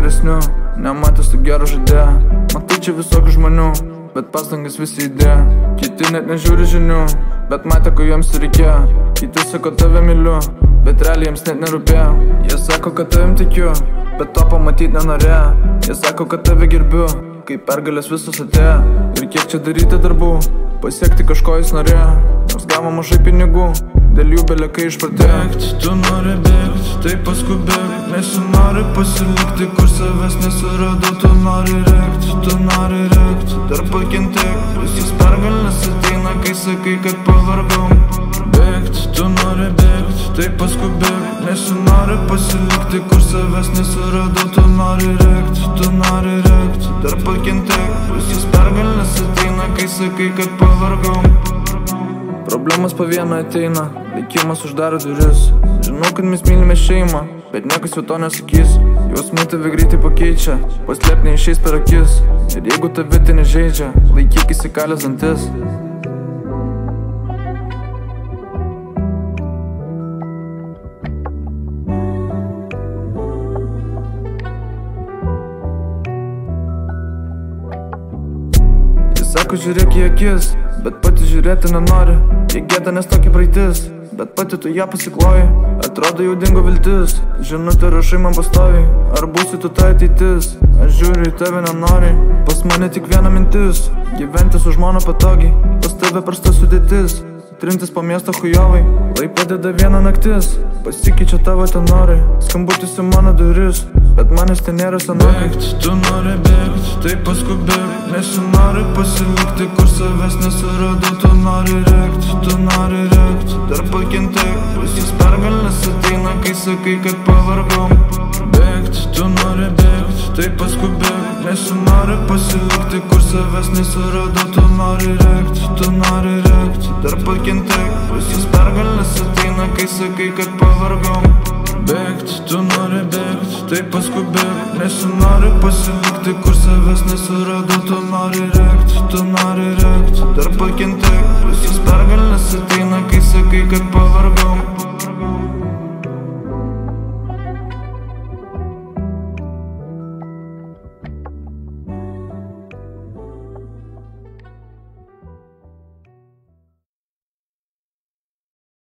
geresnių, nematęs tu gerą žaidėją. Matai čia visokių žmonių, bet pastangas visi įdėjo. Kiti net nežiūri žinių, bet matė, ko jiems reikėjo. Kiti sako, tave myliu, bet realiai jiems net nerūpėjo. Jie sako, kad tavim tikiu, bet to pamatyt nenorėjo. Jie sako, kad tave gerbiu, kai pergalės visos atėjo. Ir kiek čia daryti darbų, pasiekti kažko jis norėjo. Nors gavo mažai pinigų, dėl jų belekai išpratėjo. Bėgt, tu nori bėgt, tai paskubėk, nesinori pasilikti, kur savęs nesurado. Tu nori rėkt, dar pakentėk, visus pergalės ateina, kai sakai, kad pavargau. Bėgt, tu nori bėgt, tai paskubėk, nesinori pasilikti, kur savęs nesurado. Tu nori rėkt, dar pakentėk, visus pergalės ateina, kai sakai, kad pavargau. Problemas po vieną ateina, likimas uždaro duris. Žinau, kad mes mylime šeimą, bet niekas jau to nesakys. Jausmai tave greitai pakeičia, paslėp neišeis per akis. Ir jeigu tave tai nežeidžia, laikyk įsikalęs dantis. Jis sako, žiūrėk į akis, bet pati žiūrėti nenori. Jie gėda, nes tokia praeitis, bet pati tu ją pasikloji. Atrodo jau dingo viltis, žinutė rašai man pastoviai. Ar būsi tu ta ateitis? Aš žiūriu į tave nenoriai. Pas mane tik viena mintis, gyventi su žmona patogiai. Pas tave prasta sudėtis, trintis po miesto chujovai. Lai padeda viena naktis, pasikeičia tavo tenorai. Skambutis į mano duris, bet manęs ten nėra senokai. Bėgt, tu nori bėgt, tai paskubėk, nesinori pasilikti, kur savęs nesurado. Tu nori rėkt, dar pakentėk, visus pergalės ateina, kai sakai, kad pavargau. Bėgt, tu nori bėgt, tai paskubėk, nesinori pasilikti, kur savęs nesurado. Tu nori rėkt, dar pakentėk, visus pergalės ateina, kai sakai, kad pavargau. Bėgt, tu nori bėgt, tai paskubėk, nesinori pasilikti, kur savęs nesurado. Tu nori rėkt, dar pakentėk, visus pergalės ateina, kai sakai, kad pavargau.